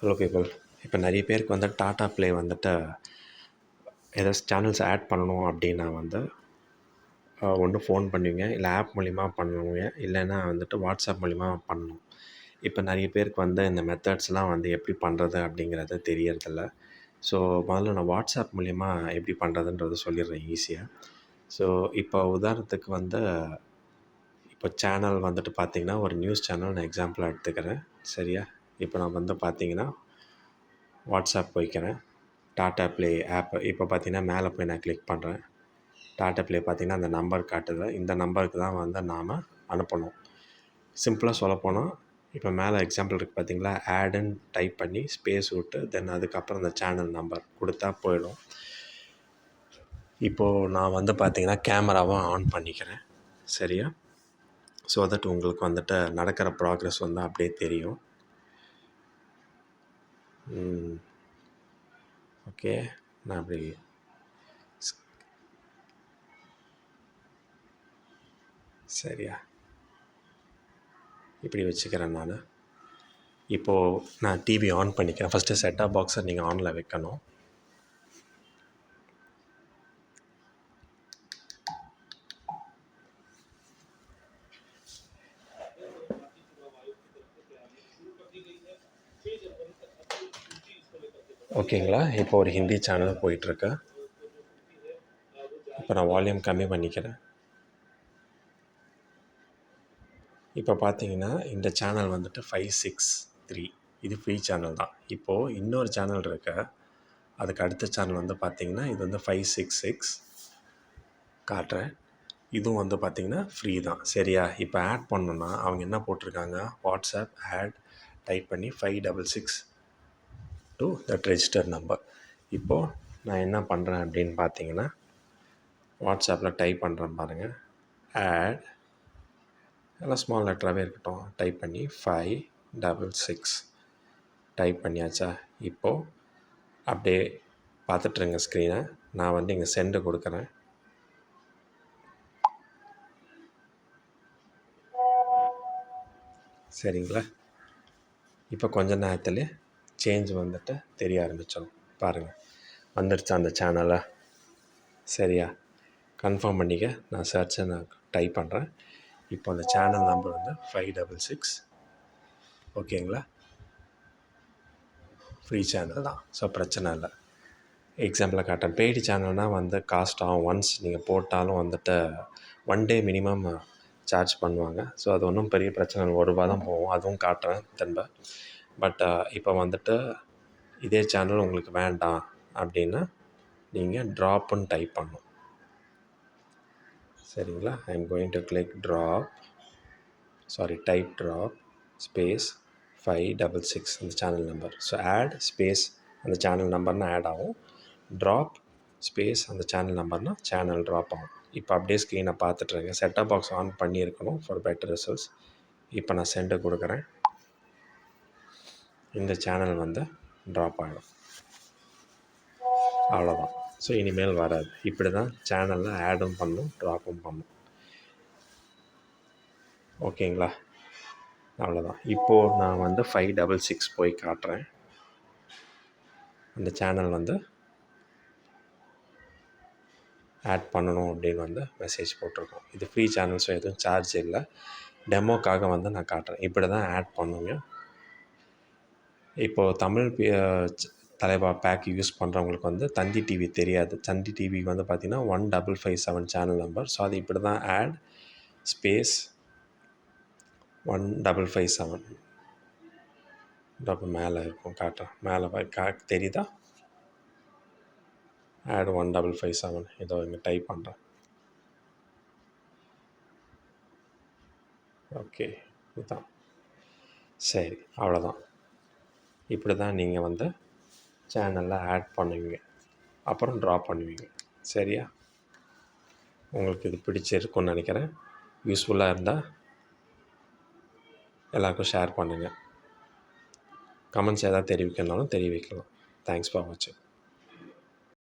Hello people. இப்போ நிறைய பேருக்கு வந்து டாடா ப்ளே வந்துட்டு ஏதாச்சும் சேனல்ஸ் ஆட் பண்ணணும் அப்படின்னா வந்து ஒன்று ஃபோன் பண்ணுவீங்க, இல்லை ஆப் மூலிமா பண்ணுவீங்க, இல்லைன்னா வந்துட்டு வாட்ஸ்அப் மூலிமா பண்ணணும். இப்போ நிறைய பேருக்கு வந்து இந்த மெத்தட்ஸ்லாம் வந்து எப்படி பண்ணுறது அப்படிங்கிறது தெரியறதில்ல. ஸோ முதல்ல நான் வாட்ஸ்அப் மூலிமா எப்படி பண்ணுறதுன்றது சொல்லிடுறேன் ஈஸியாக. ஸோ இப்போ உதாரணத்துக்கு வந்து இப்போ சேனல் வந்துட்டு பார்த்திங்கன்னா, ஒரு நியூஸ் சேனல் நான் எக்ஸாம்பிளாக எடுத்துக்கிறேன். சரியா? இப்போ நான் வந்து பார்த்திங்கன்னா வாட்ஸ்அப் போய்க்கிறேன். டாடா ப்ளே ஆப் இப்போ பார்த்திங்கன்னா மேலே போய் நான் கிளிக் பண்ணுறேன். டாடா ப்ளே பார்த்திங்கன்னா அந்த நம்பர் காட்டுது. இந்த நம்பருக்கு தான் வந்து நாம் அனுப்பணும். சிம்பிளாக சொல்லப்போனால் இப்போ மேலே எக்ஸாம்பிள் இருக்குது பார்த்திங்களா, ஆடுன்னு டைப் பண்ணி ஸ்பேஸ் விட்டு தென் அதுக்கப்புறம் அந்த சேனல் நம்பர் கொடுத்தா போயிடும். இப்போது நான் வந்து பார்த்திங்கன்னா கேமராவை ஆன் பண்ணிக்கிறேன். சரியா? ஸோ தட் உங்களுக்கு வந்துட்டு நடக்கிற ப்ராக்ரஸ் வந்து அப்படியே தெரியும். ஓகே, நான் அப்படி சரியா இப்படி வச்சுக்கிறேன் நான். இப்போது நான் டிவி ஆன் பண்ணிக்கிறேன். ஃபஸ்ட்டு செட்டாப் பாக்ஸை நீங்கள் ஆனில் வைக்கணும். ஓகேங்களா? இப்போ ஒரு ஹிந்தி சேனல் போயிட்டுருக்கு. இப்போ நான் வால்யூம் கம்மி பண்ணிக்கிறேன். இப்போ பார்த்தீங்கன்னா இந்த சேனல் வந்துட்டு 563 இது ஃப்ரீ சேனல் தான். இப்போது இன்னொரு சேனல் இருக்கு, அதுக்கு அடுத்த சேனல் வந்து பார்த்திங்கன்னா இது வந்து 566 காட்டுறேன். இதுவும் வந்து பார்த்திங்கன்னா ஃப்ரீ தான். சரியா? இப்போ ஆட் பண்ணணுன்னா அவங்க என்ன போட்டிருக்காங்க, வாட்ஸ்அப் ஆட் டைப் பண்ணி 566 டு தட் ரெஜிஸ்டர் நம்பர். இப்போது நான் என்ன பண்ணுறேன் அப்படின்னு பார்த்தீங்கன்னா வாட்ஸ்அப்பில் டைப் பண்ணுறேன் பாருங்கள், ஆட் எல்லாம் ஸ்மால் லெட்டராகவே இருக்கட்டும், டைப் பண்ணி 566 டைப் பண்ணியாச்சா? இப்போது அப்படியே பார்த்துட்ருங்க ஸ்க்ரீனை. நான் வந்து இங்கே சென்டு கொடுக்குறேன். சரிங்களா? இப்போ கொஞ்ச நேரத்தில் சேஞ்ச் வந்துட்டு தெரிய ஆரம்பித்தோம். பாருங்கள், வந்துடுச்சு அந்த சேனலை. சரியா? கன்ஃபார்ம் பண்ணிக்க. நான் சர்ச்சை நான் டைப் பண்ணுறேன். இப்போ அந்த சேனல் நம்பர் வந்து 566. ஓகேங்களா? ஃப்ரீ சேனல் தான், ஸோ பிரச்சனை இல்லை. எக்ஸாம்பிளாக காட்டுறேன். பெய்டு சேனல்னால் வந்து காஸ்ட் ஆகும். ஒன்ஸ் நீங்கள் போட்டாலும் வந்துட்டு 1 டே மினிமம் சார்ஜ் பண்ணுவாங்க. ஸோ அது ஒன்றும் பெரிய பிரச்சனை இல்லை, ₹1 தான் போகும். அதுவும் காட்டுறேன் திரும்ப. பட் இப்போ வந்துட்டு இதே சேனல் உங்களுக்கு வேண்டாம் அப்படின்னா நீங்கள் ட்ராப்புன்னு டைப் பண்ணணும். சரிங்களா? I am going to click type drop space 566 அந்த channel number. So add space அந்த சேனல் நம்பர்னு ஆட் ஆகும், ட்ராப் ஸ்பேஸ் அந்த சேனல் நம்பர்னால் சேனல் ட்ராப் ஆகும். இப்போ அப்படியே ஸ்க்ரீனை பார்த்துட்ருங்க. செட்டாப் பாக்ஸ் ஆன் பண்ணியிருக்கணும் ஃபார் பெட்டர் ரிசல்ட்ஸ். இப்போ நான் சென்டு கொடுக்குறேன். இந்த சேனல் வந்து ட்ராப் ஆகிடும். அவ்வளோதான். ஸோ இனிமேல் வராது. இப்படி தான் சேனலில் ஆடும் பண்ணணும், ட்ராப்பும் பண்ணணும். ஓகேங்களா? அவ்வளோதான். இப்போது நான் வந்து 566 போய் காட்டுறேன். அந்த சேனல் வந்து ஆட் பண்ணணும் அப்படின்னு வந்து மெசேஜ் போட்டிருக்கோம். இது ஃப்ரீ சேனல்ஸும் எதுவும் சார்ஜ் இல்லை, டெமோக்காக வந்து நான் காட்டுறேன். இப்படி தான் ஆட் பண்ணுங்க. இப்போது தமிழ் தலைவா பேக் யூஸ் பண்ணுறவங்களுக்கு வந்து தந்தி டிவி தெரியாது. தந்தி டிவி வந்து பார்த்திங்கன்னா 1557 சேனல் நம்பர். ஸோ அது இப்படி தான் ஆட் ஸ்பேஸ் 1557 மேலே இருக்கும், காட்டுறேன். மேலே தெரியுதா? ஆட் 1557 ஏதோ இங்கே டைப் பண்ணுறேன். ஓகே, இதுதான். சரி, அவ்வளோதான். இப்படி தான் நீங்கள் வந்து சேனலில் ஆட் பண்ணுவீங்க, அப்புறம் ட்ராப் பண்ணுவீங்க. சரியா? உங்களுக்கு இது பிடிச்சிருக்குன்னு நினைக்கிறேன். யூஸ்ஃபுல்லாக இருந்தால் எல்லாருக்கும் ஷேர் பண்ணுங்கள். கமெண்ட்ஸ் எதாவது தெரிவிக்கணுன்னாலும் தெரிவிக்கலாம். தேங்க்ஸ் ஃபார் வாட்சிங்.